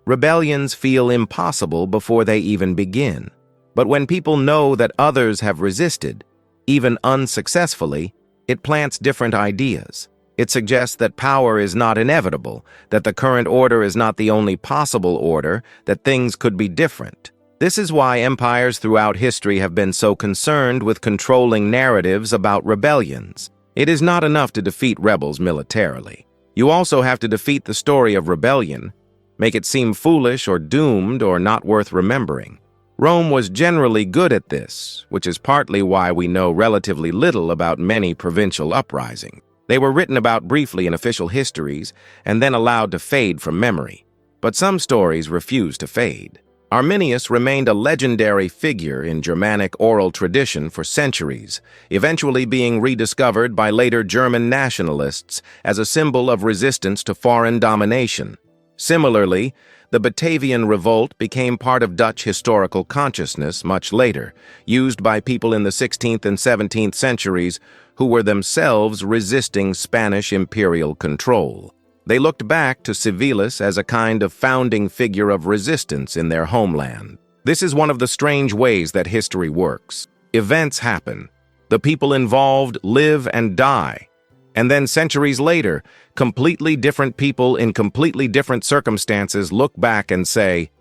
rebellions feel impossible before they even begin. But when people know that others have resisted, even unsuccessfully, it plants different ideas. It suggests that power is not inevitable, that the current order is not the only possible order, that things could be different. This is why empires throughout history have been so concerned with controlling narratives about rebellions. It is not enough to defeat rebels militarily. You also have to defeat the story of rebellion, make it seem foolish or doomed or not worth remembering. Rome was generally good at this, which is partly why we know relatively little about many provincial uprisings. They were written about briefly in official histories and then allowed to fade from memory. But some stories refuse to fade. Arminius remained a legendary figure in Germanic oral tradition for centuries, eventually being rediscovered by later German nationalists as a symbol of resistance to foreign domination. Similarly, the Batavian Revolt became part of Dutch historical consciousness much later, used by people in the 16th and 17th centuries who were themselves resisting Spanish imperial control. They looked back to Civilis as a kind of founding figure of resistance in their homeland. This is one of the strange ways that history works. Events happen. The people involved live and die. And then centuries later, completely different people in completely different circumstances look back and say,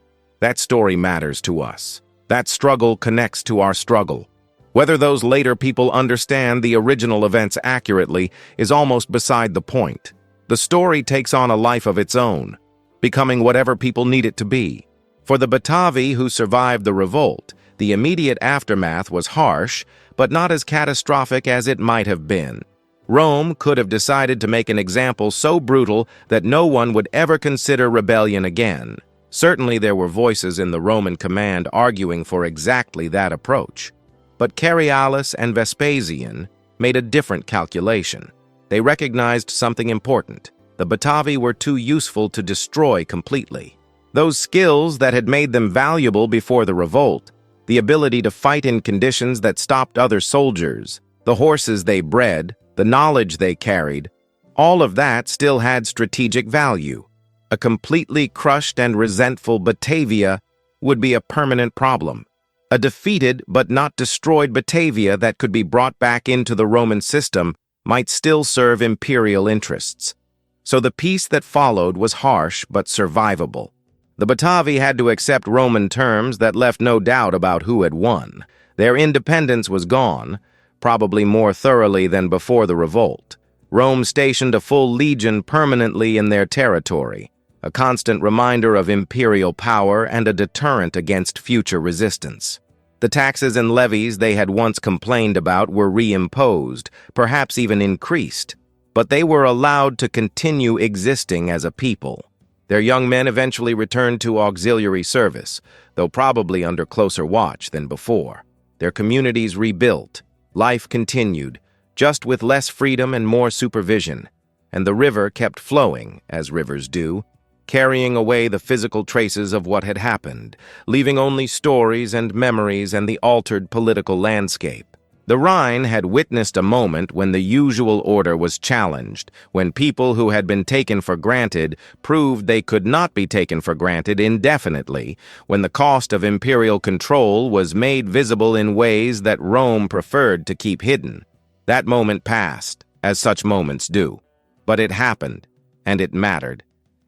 that story matters to us. That struggle connects to our struggle. Whether those later people understand the original events accurately is almost beside the point. The story takes on a life of its own, becoming whatever people need it to be. For the Batavi who survived the revolt, the immediate aftermath was harsh, but not as catastrophic as it might have been. Rome could have decided to make an example so brutal that no one would ever consider rebellion again. Certainly there were voices in the Roman command arguing for exactly that approach. But Carialis and Vespasian made a different calculation. They recognized something important. The Batavi were too useful to destroy completely. Those skills that had made them valuable before the revolt, the ability to fight in conditions that stopped other soldiers, the horses they bred, the knowledge they carried, all of that still had strategic value. A completely crushed and resentful Batavia would be a permanent problem. A defeated but not destroyed Batavia that could be brought back into the Roman system might still serve imperial interests. So the peace that followed was harsh but survivable. The Batavi had to accept Roman terms that left no doubt about who had won. Their independence was gone, probably more thoroughly than before the revolt. Rome stationed a full legion permanently in their territory, a constant reminder of imperial power and a deterrent against future resistance. The taxes and levies they had once complained about were reimposed, perhaps even increased, but they were allowed to continue existing as a people. Their young men eventually returned to auxiliary service, though probably under closer watch than before. Their communities rebuilt. Life continued, just with less freedom and more supervision, and the river kept flowing, as rivers do, carrying away the physical traces of what had happened, leaving only stories and memories and the altered political landscape. The Rhine had witnessed a moment when the usual order was challenged, when people who had been taken for granted proved they could not be taken for granted indefinitely, when the cost of imperial control was made visible in ways that Rome preferred to keep hidden. That moment passed, as such moments do. But it happened, and it mattered,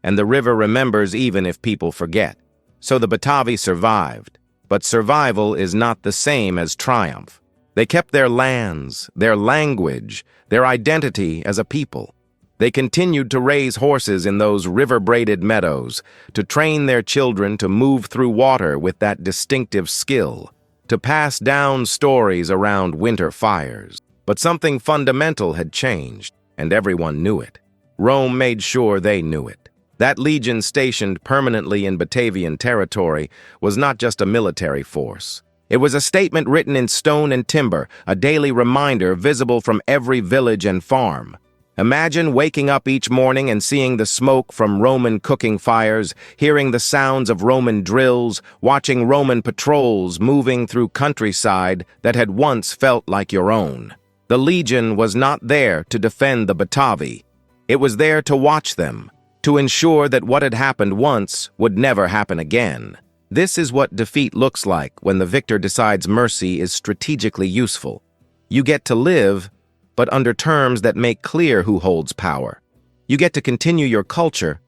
and the river remembers even if people forget. So the Batavi survived, but survival is not the same as triumph. They kept their lands, their language, their identity as a people. They continued to raise horses in those river-braided meadows, to train their children to move through water with that distinctive skill, to pass down stories around winter fires. But something fundamental had changed, and everyone knew it. Rome made sure they knew it. That legion stationed permanently in Batavian territory was not just a military force. It was a statement written in stone and timber, a daily reminder visible from every village and farm. Imagine waking up each morning and seeing the smoke from Roman cooking fires, hearing the sounds of Roman drills, watching Roman patrols moving through countryside that had once felt like your own. The legion was not there to defend the Batavi. It was there to watch them, to ensure that what had happened once would never happen again. This is what defeat looks like when the victor decides mercy is strategically useful. You get to live, but under terms that make clear who holds power. You get to continue your culture,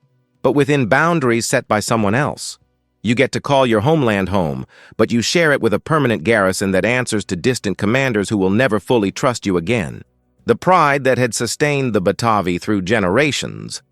but within boundaries set by someone else. You get to call your homeland home, but you share it with a permanent garrison that answers to distant commanders who will never fully trust you again. The pride that had sustained the Batavi through generations,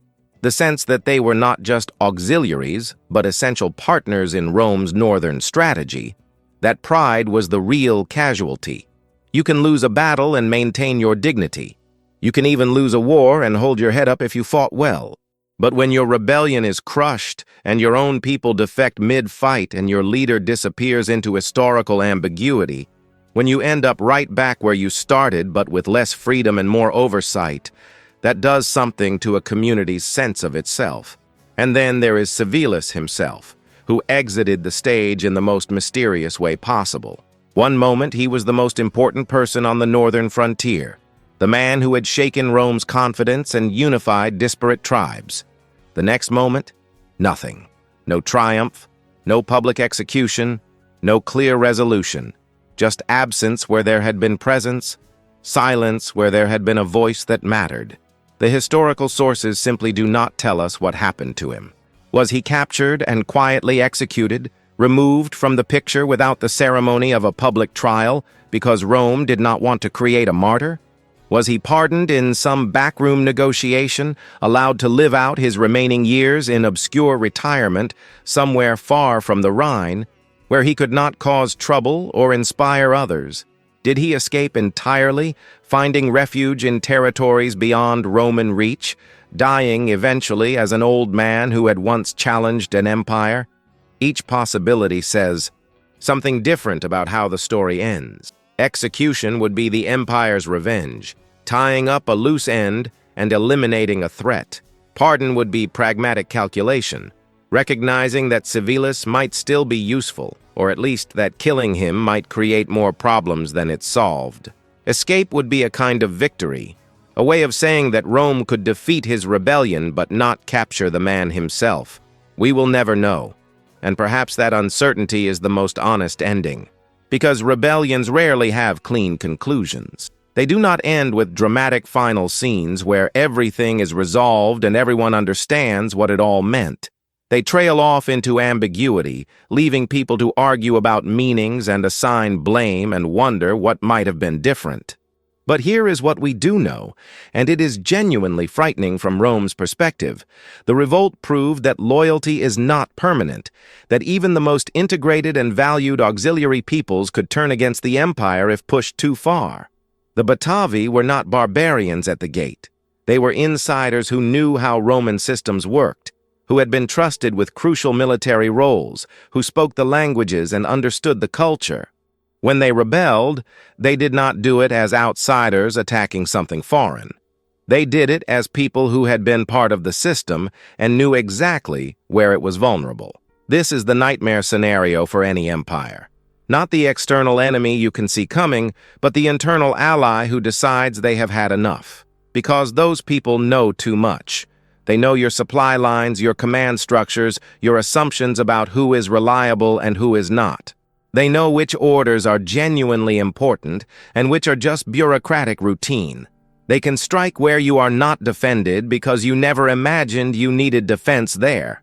the sense that they were not just auxiliaries, but essential partners in Rome's northern strategy, that pride was the real casualty. You can lose a battle and maintain your dignity. You can even lose a war and hold your head up if you fought well. But when your rebellion is crushed and your own people defect mid-fight and your leader disappears into historical ambiguity, when you end up right back where you started but with less freedom and more oversight, that does something to a community's sense of itself. And then there is Civilis himself, who exited the stage in the most mysterious way possible. One moment he was the most important person on the northern frontier, the man who had shaken Rome's confidence and unified disparate tribes. The next moment, nothing. No triumph, no public execution, no clear resolution. Just absence where there had been presence, silence where there had been a voice that mattered. The historical sources simply do not tell us what happened to him. Was he captured and quietly executed, removed from the picture without the ceremony of a public trial because Rome did not want to create a martyr? Was he pardoned in some backroom negotiation, allowed to live out his remaining years in obscure retirement somewhere far from the Rhine, where he could not cause trouble or inspire others? Did he escape entirely, finding refuge in territories beyond Roman reach, dying eventually as an old man who had once challenged an empire? Each possibility says something different about how the story ends. Execution would be the empire's revenge, tying up a loose end and eliminating a threat. Pardon would be pragmatic calculation, recognizing that Civilis might still be useful, or at least that killing him might create more problems than it solved. Escape would be a kind of victory, a way of saying that Rome could defeat his rebellion but not capture the man himself. We will never know, and perhaps that uncertainty is the most honest ending, because rebellions rarely have clean conclusions. They do not end with dramatic final scenes where everything is resolved and everyone understands what it all meant. They trail off into ambiguity, leaving people to argue about meanings and assign blame and wonder what might have been different. But here is what we do know, and it is genuinely frightening from Rome's perspective. The revolt proved that loyalty is not permanent, that even the most integrated and valued auxiliary peoples could turn against the empire if pushed too far. The Batavi were not barbarians at the gate. They were insiders who knew how Roman systems worked, who had been trusted with crucial military roles, who spoke the languages and understood the culture. When they rebelled, they did not do it as outsiders attacking something foreign. They did it as people who had been part of the system and knew exactly where it was vulnerable. This is the nightmare scenario for any empire. Not the external enemy you can see coming, but the internal ally who decides they have had enough. Because those people know too much. They know your supply lines, your command structures, your assumptions about who is reliable and who is not. They know which orders are genuinely important and which are just bureaucratic routine. They can strike where you are not defended because you never imagined you needed defense there.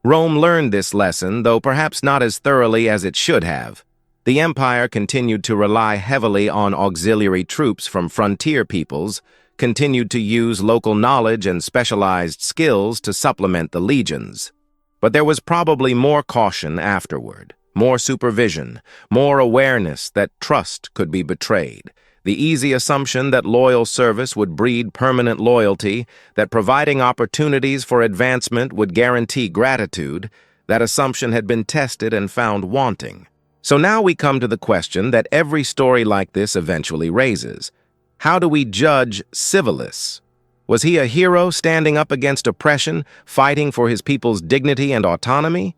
Rome learned this lesson, though perhaps not as thoroughly as it should have. The empire continued to rely heavily on auxiliary troops from frontier peoples, continued to use local knowledge and specialized skills to supplement the legions. But there was probably more caution afterward, more supervision, more awareness that trust could be betrayed, the easy assumption that loyal service would breed permanent loyalty, that providing opportunities for advancement would guarantee gratitude. That assumption had been tested and found wanting. So now we come to the question that every story like this eventually raises. How do we judge Civilis? Was he a hero standing up against oppression, fighting for his people's dignity and autonomy?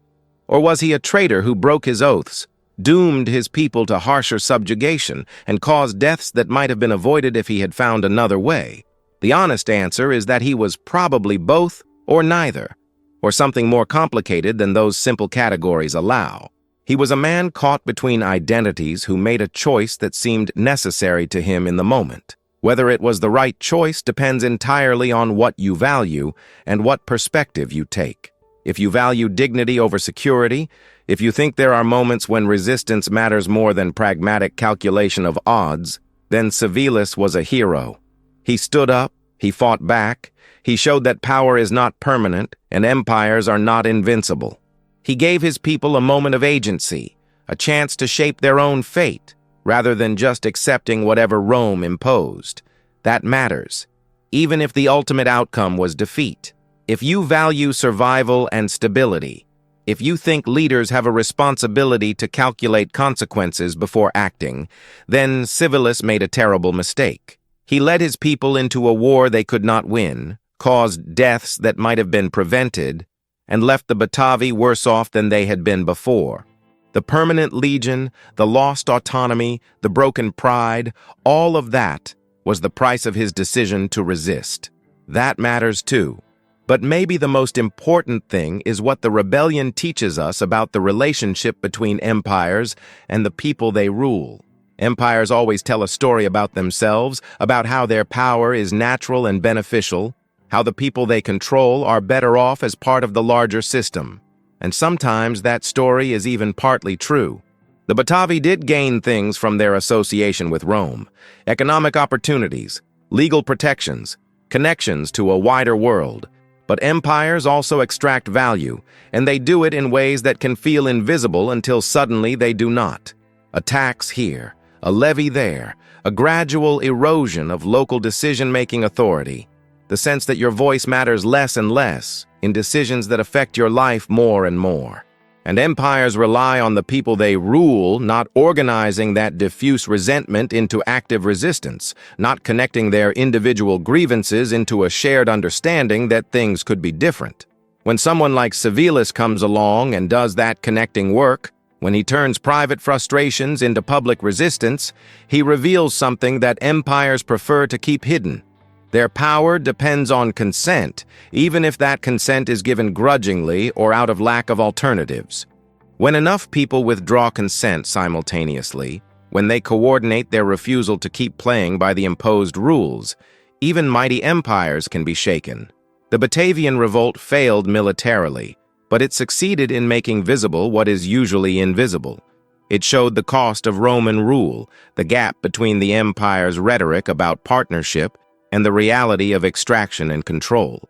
Or was he a traitor who broke his oaths, doomed his people to harsher subjugation, and caused deaths that might have been avoided if he had found another way? The honest answer is that he was probably both or neither, or something more complicated than those simple categories allow. He was a man caught between identities who made a choice that seemed necessary to him in the moment. Whether it was the right choice depends entirely on what you value and what perspective you take. If you value dignity over security, if you think there are moments when resistance matters more than pragmatic calculation of odds, then Civilis was a hero. He stood up, he fought back, he showed that power is not permanent and empires are not invincible. He gave his people a moment of agency, a chance to shape their own fate, rather than just accepting whatever Rome imposed. That matters, even if the ultimate outcome was defeat. If you value survival and stability, if you think leaders have a responsibility to calculate consequences before acting, then Civilis made a terrible mistake. He led his people into a war they could not win, caused deaths that might have been prevented, and left the Batavi worse off than they had been before. The permanent legion, the lost autonomy, the broken pride, all of that was the price of his decision to resist. That matters too. But maybe the most important thing is what the rebellion teaches us about the relationship between empires and the people they rule. Empires always tell a story about themselves, about how their power is natural and beneficial, how the people they control are better off as part of the larger system. And sometimes that story is even partly true. The Batavi did gain things from their association with Rome: economic opportunities, legal protections, connections to a wider world. But empires also extract value, and they do it in ways that can feel invisible until suddenly they do not. A tax here, a levy there, a gradual erosion of local decision-making authority, the sense that your voice matters less and less in decisions that affect your life more and more. And empires rely on the people they rule not organizing that diffuse resentment into active resistance, not connecting their individual grievances into a shared understanding that things could be different. When someone like Civilis comes along and does that connecting work, when he turns private frustrations into public resistance, he reveals something that empires prefer to keep hidden. Their power depends on consent, even if that consent is given grudgingly or out of lack of alternatives. When enough people withdraw consent simultaneously, when they coordinate their refusal to keep playing by the imposed rules, even mighty empires can be shaken. The Batavian Revolt failed militarily, but it succeeded in making visible what is usually invisible. It showed the cost of Roman rule, the gap between the empire's rhetoric about partnership and the reality of extraction and control.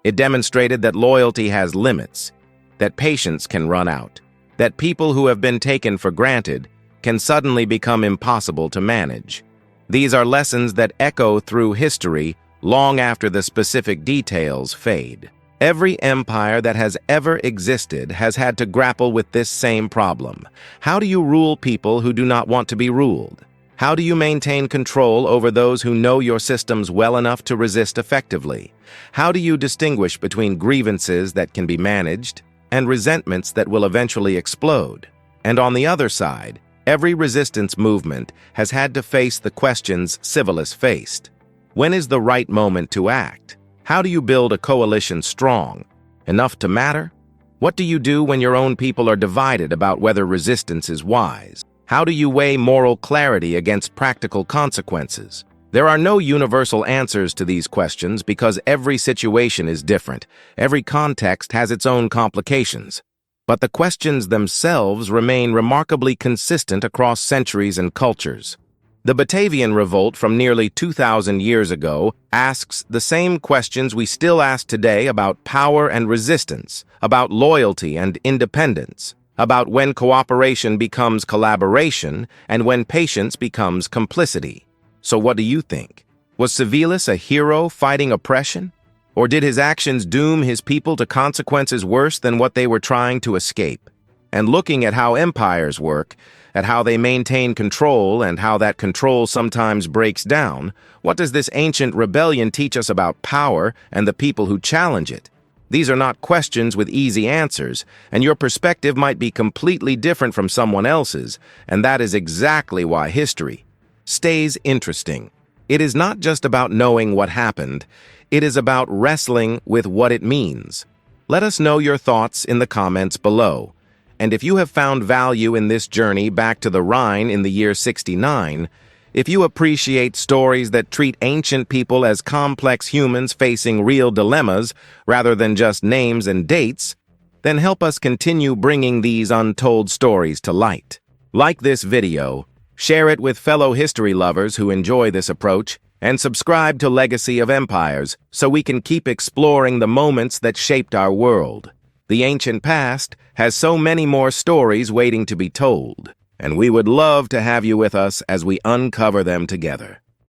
It demonstrated that loyalty has limits, that patience can run out, that people who have been taken for granted can suddenly become impossible to manage. These are lessons that echo through history long after the specific details fade. Every empire that has ever existed has had to grapple with this same problem. How do you rule people who do not want to be ruled? How do you maintain control over those who know your systems well enough to resist effectively? How do you distinguish between grievances that can be managed and resentments that will eventually explode? And on the other side, every resistance movement has had to face the questions Civilis faced. When is the right moment to act? How do you build a coalition strong enough to matter? What do you do when your own people are divided about whether resistance is wise? How do you weigh moral clarity against practical consequences? There are no universal answers to these questions because every situation is different. Every context has its own complications. But the questions themselves remain remarkably consistent across centuries and cultures. The Batavian Revolt from nearly 2,000 years ago asks the same questions we still ask today about power and resistance, about loyalty and independence, about when cooperation becomes collaboration and when patience becomes complicity. So what do you think? Was Civilis a hero fighting oppression? Or did his actions doom his people to consequences worse than what they were trying to escape? And looking at how empires work, at how they maintain control and how that control sometimes breaks down, what does this ancient rebellion teach us about power and the people who challenge it? These are not questions with easy answers, and your perspective might be completely different from someone else's, and that is exactly why history stays interesting. It is not just about knowing what happened, it is about wrestling with what it means. Let us know your thoughts in the comments below. And if you have found value in this journey back to the Rhine in the year 69, if you appreciate stories that treat ancient people as complex humans facing real dilemmas rather than just names and dates, then help us continue bringing these untold stories to light. Like this video, share it with fellow history lovers who enjoy this approach, and subscribe to Legacy of Empires so we can keep exploring the moments that shaped our world. The ancient past has so many more stories waiting to be told, and we would love to have you with us as we uncover them together.